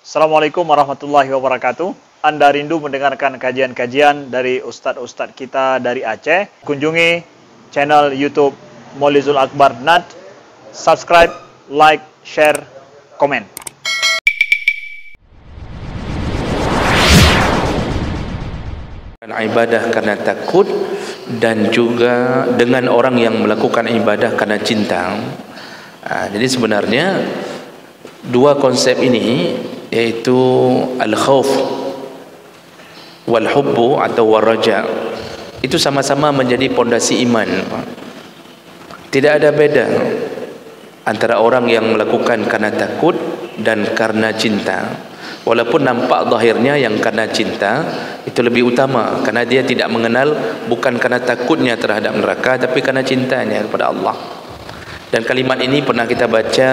Assalamualaikum warahmatullahi wabarakatuh. Anda rindu mendengarkan kajian-kajian dari ustadz-ustadz kita dari Aceh? Kunjungi channel YouTube Maulizul Akbar NAD. Subscribe, like, share, komen. Ibadah karena takut dan juga dengan orang yang melakukan ibadah karena cinta. Jadi sebenarnya dua konsep ini, yaitu al-khauf wal-hubbu atau wal-raja, itu sama-sama menjadi pondasi iman. Tidak ada beda antara orang yang melakukan karena takut dan karena cinta. Walaupun nampak zahirnya yang karena cinta itu lebih utama, karena dia tidak mengenal, bukan karena takutnya terhadap neraka, tapi karena cintanya kepada Allah. Dan kalimat ini pernah kita baca,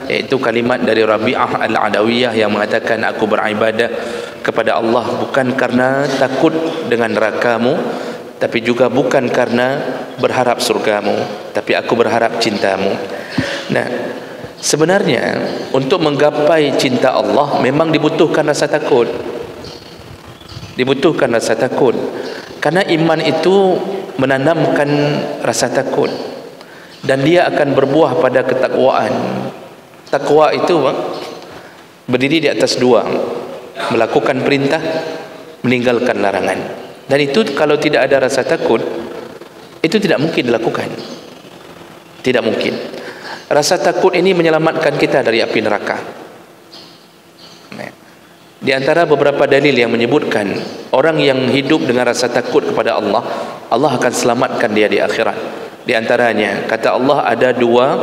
yaitu kalimat dari Rabi'ah Al-Adawiyah yang mengatakan, aku beribadah kepada Allah bukan karena takut dengan nerakamu, tapi juga bukan karena berharap surgamu, tapi aku berharap cintamu. Nah, sebenarnya untuk menggapai cinta Allah memang dibutuhkan rasa takut. Dibutuhkan rasa takut, karena iman itu menanamkan rasa takut, dan dia akan berbuah pada ketakwaan. Takwa itu berdiri di atas dua: melakukan perintah, meninggalkan larangan. Dan itu kalau tidak ada rasa takut, itu tidak mungkin dilakukan. Tidak mungkin. Rasa takut ini menyelamatkan kita dari api neraka. Di antara beberapa dalil yang menyebutkan orang yang hidup dengan rasa takut kepada Allah, Allah akan selamatkan dia di akhirat. Di antaranya, kata Allah, ada dua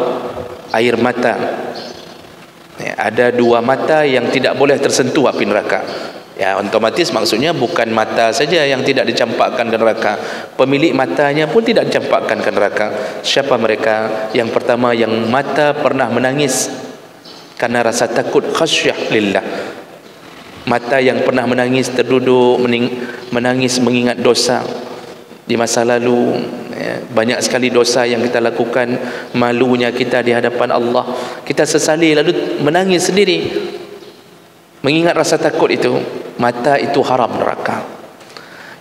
air mata. Ada dua mata yang tidak boleh tersentuh api neraka. Ya, otomatis maksudnya bukan mata saja yang tidak dicampakkan ke neraka, pemilik matanya pun tidak dicampakkan ke neraka. Siapa mereka? Yang pertama, yang mata pernah menangis karena rasa takut, khasyah lillah. Mata yang pernah menangis, terduduk menangis mengingat dosa di masa lalu, banyak sekali dosa yang kita lakukan, malunya kita di hadapan Allah, kita sesali lalu menangis sendiri mengingat rasa takut itu. Mata itu haram neraka.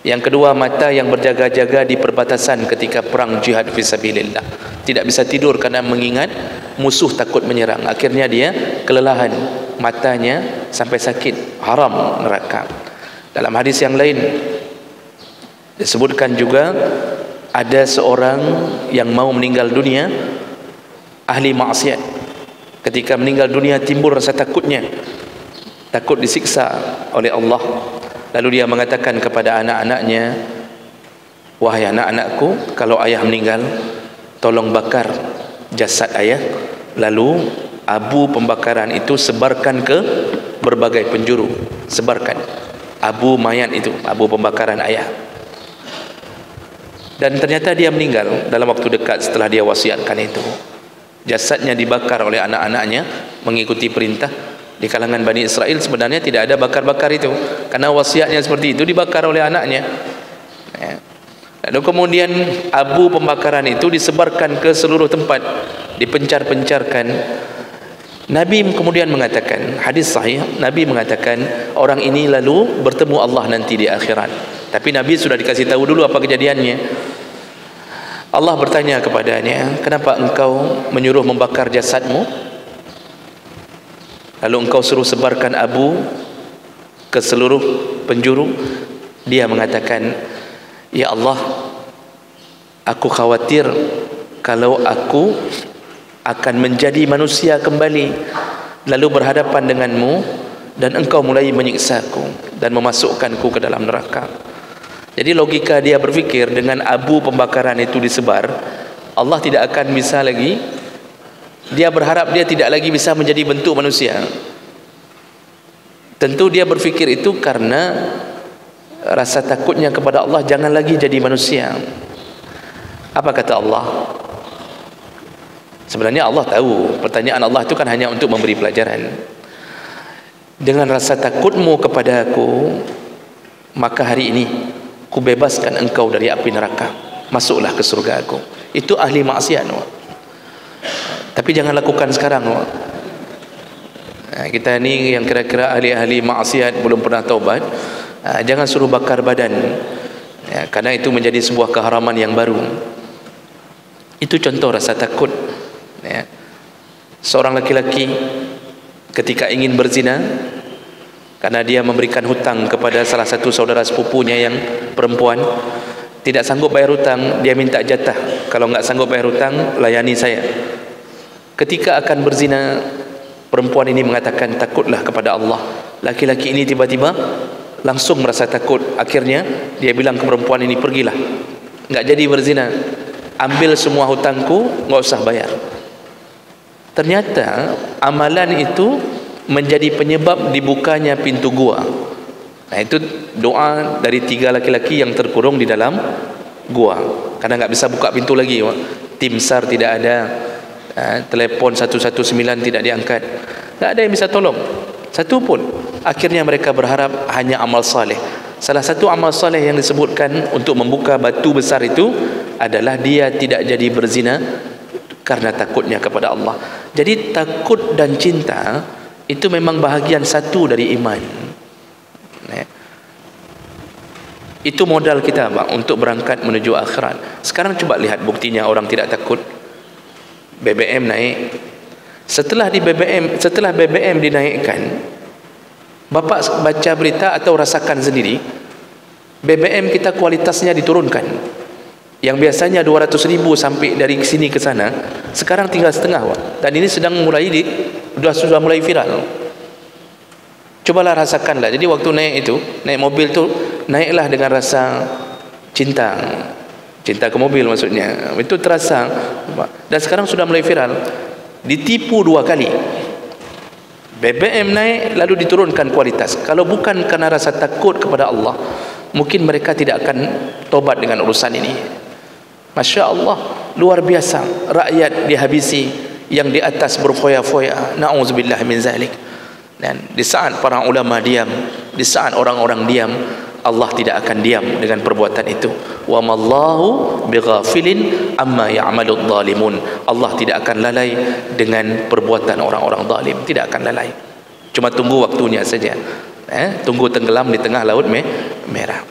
Yang kedua, mata yang berjaga-jaga di perbatasan ketika perang jihad fisabilillah, tidak bisa tidur karena mengingat musuh takut menyerang, akhirnya dia kelelahan, matanya sampai sakit, haram neraka. Dalam hadis yang lain disebutkan juga, ada seorang yang mau meninggal dunia, ahli maksiat. Ketika meninggal dunia timbul rasa takutnya, takut disiksa oleh Allah. Lalu dia mengatakan kepada anak-anaknya, wahai anak-anakku, kalau ayah meninggal, tolong bakar jasad ayah, lalu abu pembakaran itu sebarkan ke berbagai penjuru. Sebarkan abu mayat itu, abu pembakaran ayah. Dan ternyata dia meninggal dalam waktu dekat setelah dia wasiatkan itu. Jasadnya dibakar oleh anak-anaknya mengikuti perintah. Di kalangan Bani Israel sebenarnya tidak ada bakar-bakar itu, karena wasiatnya seperti itu, dibakar oleh anaknya. Lalu kemudian abu pembakaran itu disebarkan ke seluruh tempat, dipencar-pencarkan. Nabi kemudian mengatakan, hadis sahih, Nabi mengatakan orang ini lalu bertemu Allah nanti di akhirat. Tapi Nabi sudah dikasih tahu dulu apa kejadiannya. Allah bertanya kepadanya, kenapa engkau menyuruh membakar jasadmu, lalu engkau suruh sebarkan abu ke seluruh penjuru? Dia mengatakan, ya Allah, aku khawatir kalau aku akan menjadi manusia kembali lalu berhadapan denganmu dan engkau mulai menyiksaku dan memasukkanku ke dalam neraka. Jadi logika dia berfikir, dengan abu pembakaran itu disebar, Allah tidak akan bisa lagi, dia berharap dia tidak lagi bisa menjadi bentuk manusia. Tentu dia berfikir itu karena rasa takutnya kepada Allah, jangan lagi jadi manusia. Apa kata Allah? Sebenarnya Allah tahu, pertanyaan Allah itu kan hanya untuk memberi pelajaran. Dengan rasa takutmu kepada aku, maka hari ini ku bebaskan engkau dari api neraka, masuklah ke surga aku. Itu ahli maksiat. Tapi jangan lakukan sekarang. Kita ni yang kira-kira ahli-ahli maksiat belum pernah taubat, jangan suruh bakar badan, karena itu menjadi sebuah keharaman yang baru. Itu contoh rasa takut. Seorang laki-laki ketika ingin berzina, karena dia memberikan hutang kepada salah satu saudara sepupunya yang perempuan, tidak sanggup bayar hutang, dia minta jatah, kalau enggak sanggup bayar hutang, layani saya. Ketika akan berzina, perempuan ini mengatakan, takutlah kepada Allah. Laki-laki ini tiba-tiba langsung merasa takut. Akhirnya dia bilang ke perempuan ini, pergilah, enggak jadi berzina, ambil semua hutangku, enggak usah bayar. Ternyata amalan itu menjadi penyebab dibukanya pintu gua. Itu doa dari 3 laki-laki yang terkurung di dalam gua, karena enggak bisa buka pintu lagi. Tim SAR tidak ada, telefon 119 tidak diangkat, tak ada yang bisa tolong satu pun. Akhirnya mereka berharap hanya amal saleh. Salah satu amal saleh yang disebutkan untuk membuka batu besar itu adalah dia tidak jadi berzina karena takutnya kepada Allah. Jadi takut dan cinta itu memang bahagian satu dari iman. Itu modal kita, Bang, untuk berangkat menuju akhirat. Sekarang coba lihat buktinya orang tidak takut. BBM naik. Setelah BBM dinaikkan, Bapak baca berita atau rasakan sendiri, BBM kita kualitasnya diturunkan. Yang biasanya 200.000 sampai dari sini ke sana, sekarang tinggal setengah, Pak. Dan ini sudah mulai viral. Cobalah rasakanlah. Jadi waktu naik mobil tu, naiklah dengan rasa cinta ke mobil maksudnya. Itu terasa. Dan sekarang sudah mulai viral. Ditipu 2 kali. BBM naik lalu diturunkan kualitas. Kalau bukan karena rasa takut kepada Allah, mungkin mereka tidak akan tobat dengan urusan ini. Masya Allah, luar biasa. Rakyat dihabisi, yang di atas berfoya-foya. Na'udzubillah min zalik. Dan di saat para ulama diam, di saat orang-orang diam, Allah tidak akan diam dengan perbuatan itu. Wa mallahu bighafilin amma ya'maludz zalimun. Allah tidak akan lalai dengan perbuatan orang-orang zalim, tidak akan lalai. Cuma tunggu waktunya saja. Tunggu tenggelam di tengah laut merah.